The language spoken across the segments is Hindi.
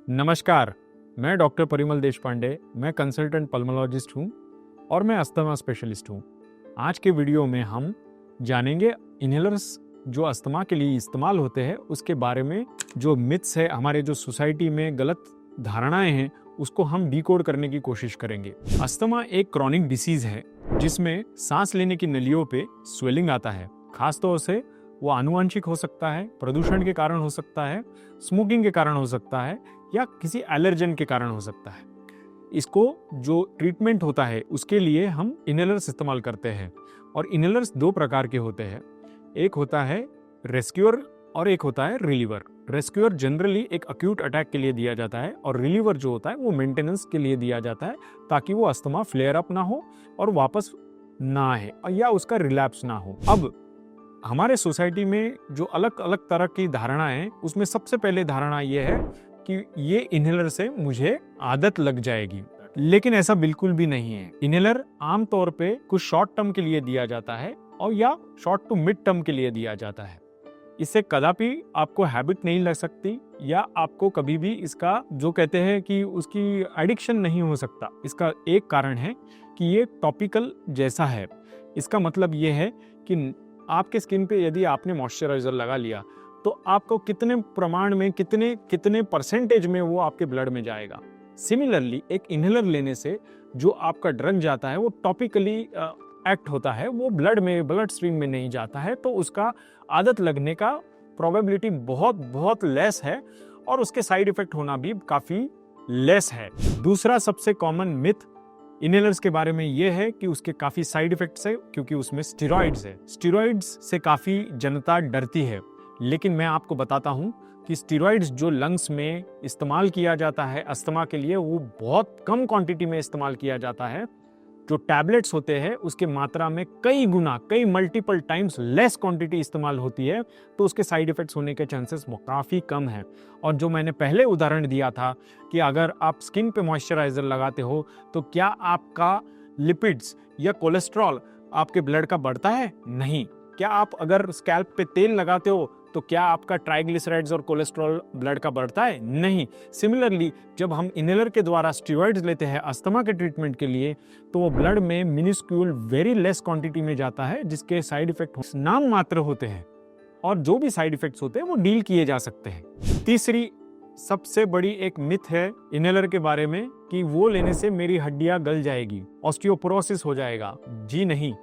नमस्कार, मैं डॉक्टर परिमल देशपांडे, मैं कंसल्टेंट पल्मोलॉजिस्ट हूँ और मैं अस्थमा स्पेशलिस्ट हूँ। आज के वीडियो में हम जानेंगे इनहेलर्स जो अस्थमा के लिए इस्तेमाल होते हैं उसके बारे में। जो मिथ्स है, हमारे जो सोसाइटी में गलत धारणाएं हैं, उसको हम डिकोड करने की कोशिश करेंगे। अस्थमा एक क्रॉनिक डिसीज है जिसमें सांस लेने की नलियों पे स्वेलिंग आता है। खासतौर से वो आनुवंशिक हो सकता है, प्रदूषण के कारण हो सकता है, स्मोकिंग के कारण हो सकता है या किसी एलर्जन के कारण हो सकता है। इसको जो ट्रीटमेंट होता है उसके लिए हम इनहेलर्स इस्तेमाल करते हैं और इनहेलर्स दो प्रकार के होते हैं। एक होता है रेस्क्यूअर और एक होता है रिलीवर। रेस्क्यूअर जनरली एक अक्यूट अटैक के लिए दिया जाता है और रिलीवर जो होता है वो मेंटेनेंस के लिए दिया जाता है ताकि वो अस्थमा फ्लेयर अप ना हो और वापस ना आए या उसका रिलैप्स ना हो। अब हमारे सोसाइटी में जो अलग अलग तरह की धारणा है उसमें सबसे पहले धारणा ये है कि ये इनहेलर से मुझे आदत लग जाएगी, लेकिन ऐसा बिल्कुल भी नहीं है। इनहेलर आमतौर पे कुछ शॉर्ट टर्म के लिए दिया जाता है और या शॉर्ट टू मिड टर्म के लिए दिया जाता है। इससे कदापि आपको हैबिट नहीं लग सकती या आपको कभी भी इसका जो कहते हैं कि उसकी एडिक्शन नहीं हो सकता। इसका एक कारण है कि ये टॉपिकल जैसा है। इसका मतलब ये है कि आपके स्किन पे यदि आपने मॉइस्चराइजर लगा लिया तो आपको कितने प्रमाण में कितने परसेंटेज में वो आपके ब्लड में जाएगा। सिमिलरली एक इनहेलर लेने से जो आपका ड्रग जाता है वो टॉपिकली एक्ट होता है, वो ब्लड स्ट्रीम में नहीं जाता है, तो उसका आदत लगने का प्रोबेबिलिटी बहुत लेस है और उसके साइड इफेक्ट होना भी काफी लेस है। दूसरा सबसे कॉमन मिथ इनहेलर्स के बारे में यह है कि उसके काफी साइड इफेक्ट्स है क्योंकि उसमें स्टेरॉइड्स है। स्टेरॉइड्स से काफी जनता डरती है, लेकिन मैं आपको बताता हूं कि स्टेरॉइड्स जो लंग्स में इस्तेमाल किया जाता है अस्थमा के लिए वो बहुत कम क्वांटिटी में इस्तेमाल किया जाता है। जो टैबलेट्स होते हैं उसके मात्रा में कई मल्टीपल टाइम्स लेस क्वांटिटी इस्तेमाल होती है, तो उसके साइड इफेक्ट्स होने के चांसेस काफ़ी कम है। और जो मैंने पहले उदाहरण दिया था कि अगर आप स्किन पे मॉइस्चराइजर लगाते हो तो क्या आपका लिपिड्स या कोलेस्ट्रॉल आपके ब्लड का बढ़ता है? नहीं। क्या आप अगर स्कैल्प पे तेल लगाते हो तो क्या आपका ट्राइग्लिसराइड्स और कोलेस्ट्रॉल ब्लड का बढ़ता है? नहीं। सिमिलरली जब हम इनहेलर के द्वारा स्टेरॉइड्स लेते हैं अस्थमा के ट्रीटमेंट के लिए तो वो ब्लड में मिनिस्क्यूल वेरी लेस क्वांटिटी में जाता है, जिसके साइड इफेक्ट नाम मात्र होते हैं और जो भी साइड इफेक्ट्स होते हैं वो डील किए जा सकते हैं। तीसरी सबसे बड़ी एक मिथ है इनहेलर के बारे में कि वो लेने से मेरी हड्डियां गल जाएगी, ऑस्टियोपोरोसिस हो जाएगा। जी नहीं,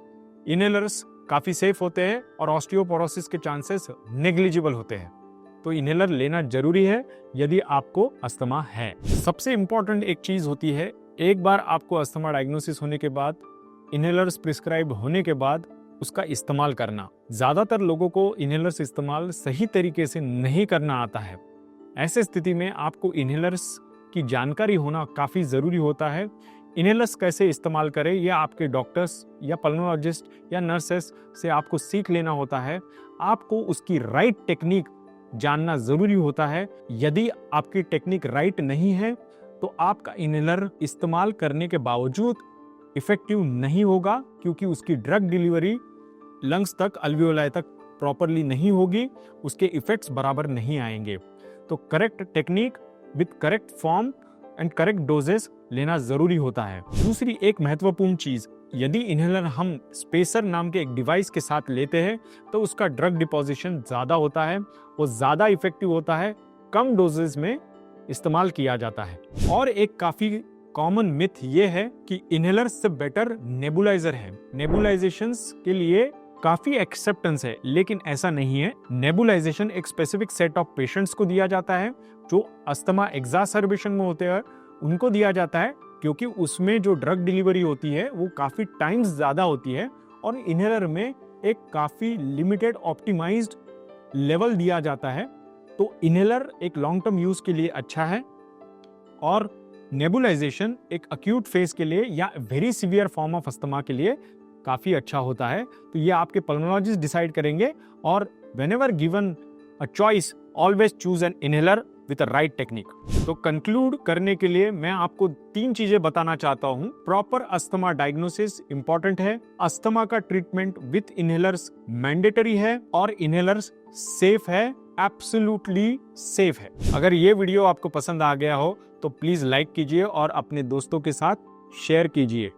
इनहेलर्स काफी सेफ होते हैं और ऑस्टियोपोरोसिस के चांसेस नेग्लिजिबल होते हैं, तो इनहेलर लेना जरूरी है यदि आपको अस्थमा है। सबसे इंपॉर्टेंट एक चीज होती है, एक बार आपको अस्थमा डायग्नोसिस होने के बाद इनहेलर्स प्रिस्क्राइब होने के बाद उसका इस्तेमाल करना। ज्यादातर लोगों को इनहेलर्स इस्तेमाल सही तरीके से नहीं करना आता है। ऐसे स्थिति में आपको इनहेलर्स की जानकारी होना काफी जरूरी होता है। इनहेलर्स कैसे इस्तेमाल करें यह आपके डॉक्टर्स या पल्मोलॉजिस्ट या नर्सेस से आपको सीख लेना होता है। आपको उसकी राइट टेक्निक जानना जरूरी होता है। यदि आपकी टेक्निक राइट नहीं है तो आपका इनहेलर इस्तेमाल करने के बावजूद इफेक्टिव नहीं होगा, क्योंकि उसकी ड्रग डिलीवरी लंग्स तक, अल्वियोलाई तक प्रॉपरली नहीं होगी, उसके इफेक्ट्स बराबर नहीं आएंगे। तो correct technique with correct form and correct doses लेना जरूरी होता है। दूसरी एक महत्वपूर्ण चीज, यदि इनहेलर हम स्पेसर नाम के एक डिवाइस के साथ लेते हैं तो उसका ड्रग डिपोजिशन ज्यादा होता है, वो ज्यादा इफेक्टिव होता है, कम डोजेस में इस्तेमाल किया जाता है। और एक काफी कॉमन मिथ ये है कि इनहेलर से बेटर नेबुलाइजर है। नेबुलाइजेशंस के लिए काफी एक्सेप्टेंस है, लेकिन ऐसा नहीं है। नेबुलाइजेशन एक स्पेसिफिक सेट ऑफ पेशेंट्स को दिया जाता है जो अस्थमा एग्जासर्बेशन में होते हैं, उनको दिया जाता है, क्योंकि उसमें जो ड्रग डिलीवरी होती है वो काफी टाइम्स ज्यादा होती है और इनहेलर में एक काफी लिमिटेड ऑप्टिमाइज्ड लेवल दिया जाता है। तो इनहेलर एक लॉन्ग टर्म यूज के लिए अच्छा है और नेबुलाइजेशन एक अक्यूट फेज के लिए या very severe form of asthma के लिए काफी अच्छा होता है। तो ये आपके पल्मोलॉजिस्ट डिसाइड करेंगे और whenever given a choice always choose an inhaler with right technique. तो कंक्लूड करने के लिए मैं आपको 3 चीजें बताना चाहता हूं। प्रॉपर अस्थमा डायग्नोसिस इंपॉर्टेंट है, अस्थमा का ट्रीटमेंट विद इनहेलर्स मैंडेटरी है और इनहेलर्स सेफ है एब्सोल्युटली सेफ है। अगर ये वीडियो आपको पसंद आ गया हो तो प्लीज लाइक कीजिए और अपने दोस्तों के साथ शेयर कीजिए।